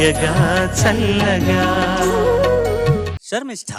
తీయగా చల్లగా. శర్మిష్ఠ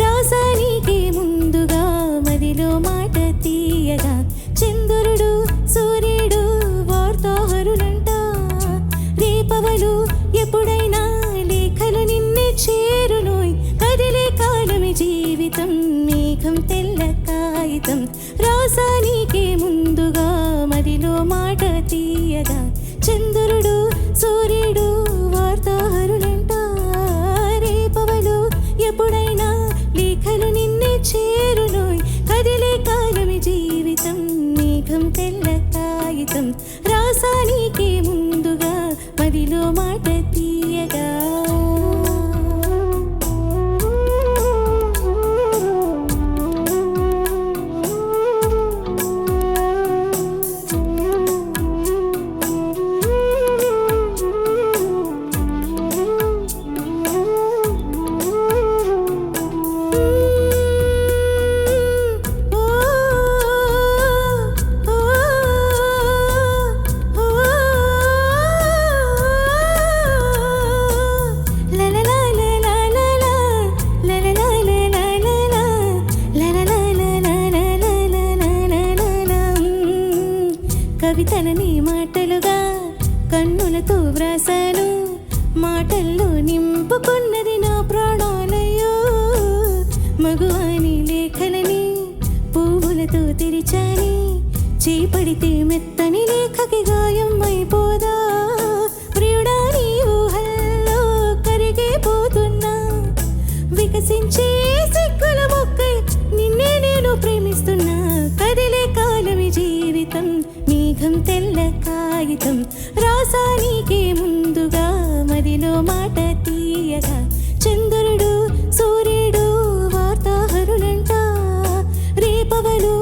రాసానికి ముందుగా మదిలో మాట తీయగా చంద్రుడు సూర్యుడు వార్తాహరులంట రేపవలు ఎప్పుడైనా లేఖలు నిన్నే చేరునోయ్ కదిలే కాలమి జీవితం మేఘం తెల్ల కాగితం రాసానికి ముందుగా మదిలో మాట తీయగా చంద్రుడు సూర్యుడు వార్తాహరులంట రేపవలు ఎప్పుడైనా లేఖలు నిన్నే చేరునోయ్ కదిలే కాలమి జీవితం మేఘం తెల్ల కాగితం రాసానికి ముందుగా మదిలో మాట తీయగా. కవితలని మాటలుగా కన్నులతో వ్రాసాను మాటల్లో నింపుకున్నది నా ప్రాణాలయ్యో మగువాని లేఖలని పువ్వులతో తెరిచాని చేపడితే మెత్తని లేఖకి గాయం అయిపోదా ప్రియుడా నీ ఊహల్లో కరిగిపోతున్నా వికసించే సిగ్గుల మొక్కై నిన్నే నేను ప్రేమిస్తున్నా కదిలే కాలమి జీవితం మేఘం తెల్ల కాగితం రాసానికి ముందుగా మదిలో మాట తీయగా చంద్రుడు సూర్యుడు వార్తాహరులంట రేపవలు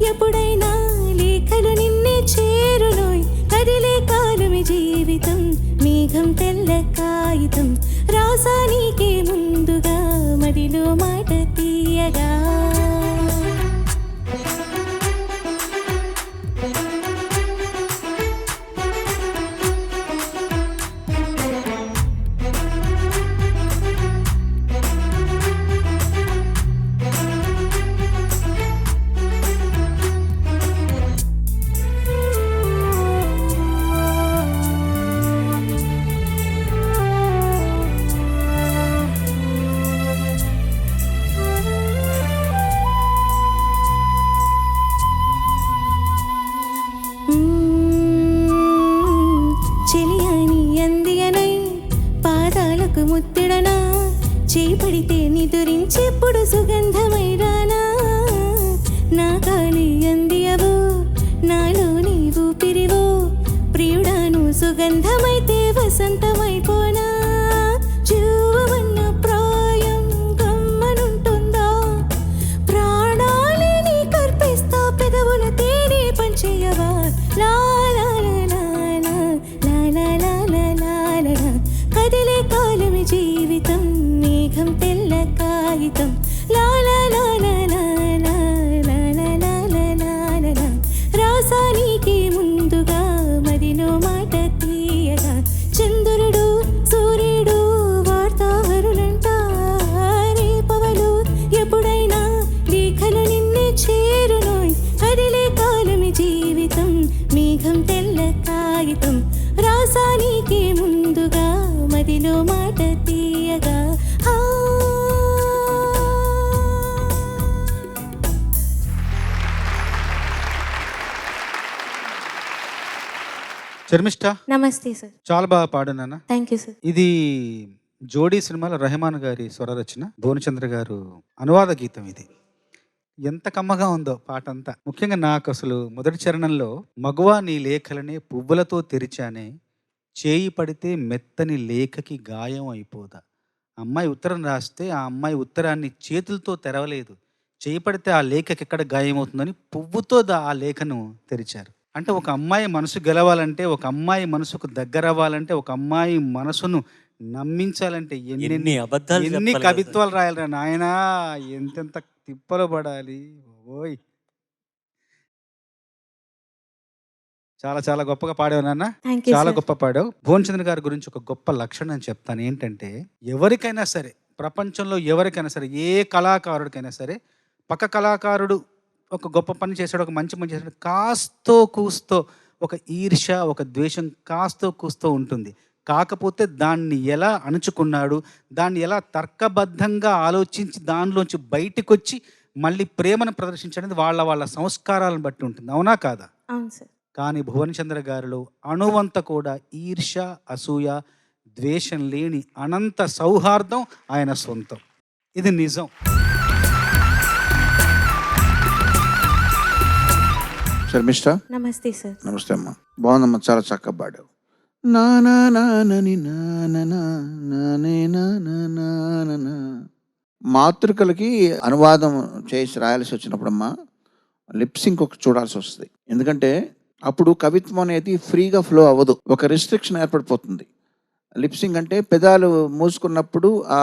ఎప్పుడైనా లేఖలు నిన్నే చేరునోయ్ కదిలే కాలమి జీవితం మేఘం తెల్ల కాగితం రాసానికి ముందుగా మదిలో మాట తీయగా. ముత్తిడనా చేపడితే నిదురించెప్పుడు సుగంధమై రానా నా కాలి అందియవో నాలో నీవు పిరివో ప్రియుడాను సుగంధమైతే వసంతమైపోనా జీవమన్న ప్రాయం గమ్మనుంటుందా ప్రాణాలే నీ కర్పిస్తా పెదవుల తేనే పంచేయవా లా లా లా లా లా లా లా లా లా లా కదిలే కాలమి జీవితం మేఘం తెల్ల కాగితం లా లా లా లా లా లా లా లా లా లా లా రాసానికి ముందుగా మదిలో మాట తీయగా చంద్రుడు సూర్యుడు వార్తాహరులంట రేపవలు ఎప్పుడైనా లేఖలు నిన్నే చేరునోయ్ కదిలే కాలమి జీవితం మేఘం తెల్ల కాగితం రాసానికి ముందుగా మదిలో మాట తీయగా. శర్మిష్ఠ నమస్తే సార్. చాలా బాగా పాడు నాన్న. Thank you sir. ఇది జోడీ సినిమాలో రెహమాన్ గారి స్వర రచన, భువనచంద్ర గారు అనువాద గీతం. ఇది ఎంత కమ్మగా ఉందో పాట అంతా. ముఖ్యంగా నాకు అసలు మొదటి చరణంలో మగువా నీ లేఖలనే పువ్వులతో తెరిచానే, చేయి పడితే మెత్తని లేఖకి గాయం అయిపోదా. అమ్మాయి ఉత్తరం రాస్తే ఆ అమ్మాయి ఉత్తరాన్ని చేతులతో తెరవలేదు, చేయి పడితే ఆ లేఖకి ఎక్కడ గాయం అవుతుందని పువ్వుతో ఆ లేఖను తెరిచారు. అంటే ఒక అమ్మాయి మనసు గెలవాలంటే, ఒక అమ్మాయి మనసుకు దగ్గర అవ్వాలంటే, ఒక అమ్మాయి మనసును నమ్మించాలంటే ఎన్ని అబద్ధాలు ఎన్ని చెప్పాలి కవిత్వాలు రాయాలరా నాయనా, ఎంతెంత తిప్పలు పడాలి. ఓయ్ చాలా చాలా గొప్పగా పాడావు నాన్న. థ్యాంక్ యూ చాలా సార్. గొప్ప పాడావు. భువనచంద్ర గారి గురించి ఒక గొప్ప లక్షణం చెప్తాను. ఏంటంటే ఎవరికైనా సరే, ప్రపంచంలో ఎవరికైనా సరే, ఏ కళాకారుడికైనా సరే, పక్క కళాకారుడు ఒక గొప్ప పని చేశాడు, ఒక మంచి పని చేశాడు, కాస్తో కూస్తో ఒక ఈర్ష, ఒక ద్వేషం కాస్తో కూస్తో ఉంటుంది. కాకపోతే దాన్ని ఎలా అణుచుకున్నాడు, దాన్ని ఎలా తర్కబద్ధంగా ఆలోచించి దానిలోంచి బయటకు వచ్చి మళ్ళీ ప్రేమను ప్రదర్శించడానికి వాళ్ళ వాళ్ళ సంస్కారాలను బట్టి ఉంటుంది. అవునా కాదా? అవును సార్. కానీ భువనచంద్ర గారిలో అణువంత కూడా ఈర్ష, అసూయ, ద్వేషం లేని అనంత సౌహార్దం ఆయన సొంతం. ఇది నిజం. శర్మిష్ఠ నమస్తే సార్. నమస్తే అమ్మా. బాగుందమ్మా, చాలా చక్కగా పాడావు. నా నా నా నని నా నా నా నానే నా నా నా నా నా. మాతృకలకి అనువాదం చేసి రాయాల్సి వచ్చినప్పుడమ్మా లిప్సింగ్ ఒక చూడాల్సి వస్తుంది. ఎందుకంటే అప్పుడు కవిత్వం అనేది ఫ్రీగా ఫ్లో అవ్వదు, ఒక రిస్ట్రిక్షన్ ఏర్పడిపోతుంది. లిప్సింగ్ అంటే పెదాలు మూసుకున్నప్పుడు ఆ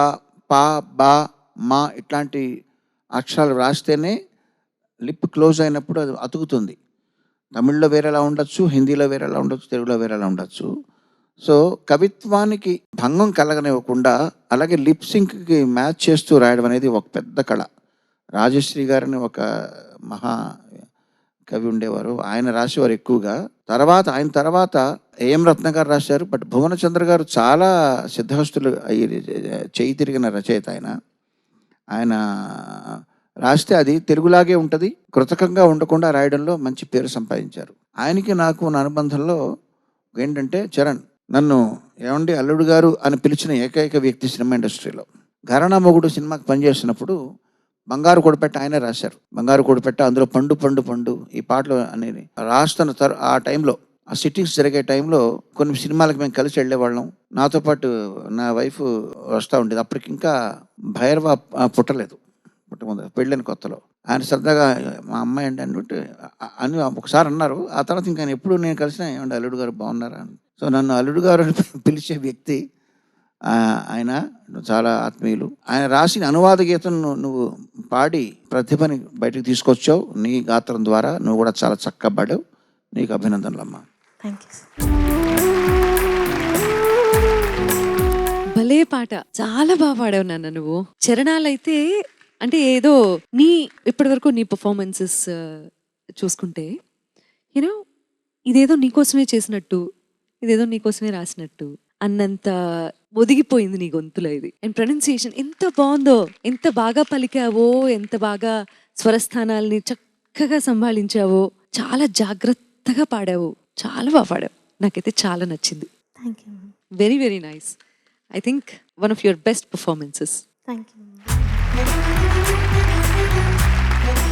పా, బా, మా ఇట్లాంటి అక్షరాలు రాస్తేనే లిప్ క్లోజ్ అయినప్పుడు అది అతుకుతుంది. తమిళ్లో వేరేలా ఉండొచ్చు, హిందీలో వేరేలా ఉండొచ్చు, తెలుగులో వేరేలా ఉండొచ్చు. సో కవిత్వానికి భంగం కలగనివ్వకుండా అలాగే లిప్సింగ్కి మ్యాచ్ చేస్తూ రాయడం అనేది ఒక పెద్ద కళ. రాజశ్రీ గారిని ఒక మహా కవి ఉండేవారు, ఆయన రాసేవారు ఎక్కువగా. ఆయన తర్వాత ఏఎం రత్న గారు రాశారు. బట్ భువనచంద్ర గారు చాలా సిద్ధహస్తులు చేయి తిరిగిన రచయిత. ఆయన రాస్తే అది తెలుగులాగే ఉంటుంది, కృతకంగా ఉండకుండా రాయడంలో మంచి పేరు సంపాదించారు. ఆయనకి నాకు ఉన్న అనుబంధంలో ఏంటంటే, చరణ్ నన్ను ఏమండి అల్లుడు గారు అని పిలిచిన ఏకైక వ్యక్తి సినిమా ఇండస్ట్రీలో. ఘరానా మొగుడు సినిమాకి పనిచేస్తున్నప్పుడు బంగారు కొడిపెట్ట ఆయనే రాశారు. బంగారు కొడిపెట్ట, అందులో పండు పండు పండు ఈ పాటలు అనేది రాస్తున్న ఆ టైంలో, ఆ సిట్టింగ్స్ జరిగే టైంలో కొన్ని సినిమాలకు మేము కలిసి వెళ్ళేవాళ్ళం. నాతో పాటు నా వైఫ్ వస్తూ ఉండేది. అప్పటికి ఇంకా భైరవ పుట్టలేదు, పుట్టముందు పెళ్ళని కొత్తలో. ఆయన సరదాగా మా అమ్మాయి అండి అని ఒకసారి అన్నారు. ఆ తర్వాత ఇంకా ఎప్పుడు నేను కలిసిన ఏమండి అల్లుడు గారు బాగున్నారా అని. సో నన్ను అల్లుడు గారు అని పిలిచే వ్యక్తి ఆయన. చాలా ఆత్మీయులు. ఆయన రాసిన అనువాద గీతం నువ్వు పాడి ప్రతిభని బయటకు తీసుకొచ్చావు. నీ గాత్రం ద్వారా నువ్వు కూడా చాలా చక్కగా పాడావు. నీకు అభినందనలు అమ్మా. Thank you sir. భలే పాట, చాలా బాగా పాడావు నాన్న నువ్వు. చరణాలైతే అంటే ఏదో ఇప్పటి వరకు నీ పర్ఫార్మెన్సెస్ చూసుకుంటే యూనో ఇదేదో నీకోసమే చేసినట్టు, ఇదేదో నీకోసమే రాసినట్టు అన్నంత ఒదిగిపోయింది నీ గొంతులో ఇది. అండ్ ప్రొనౌన్సియేషన్ ఎంత బాగుందో, ఎంత బాగా పలికావో, ఎంత బాగా స్వరస్థానాల్ని చక్కగా సంభాళించావో, చాలా జాగ్రత్తగా పాడావు, చాలా బాగా పాడావు. నాకైతే చాలా నచ్చింది. Thank you. Very very nice. I think one of your best performances. Thank you.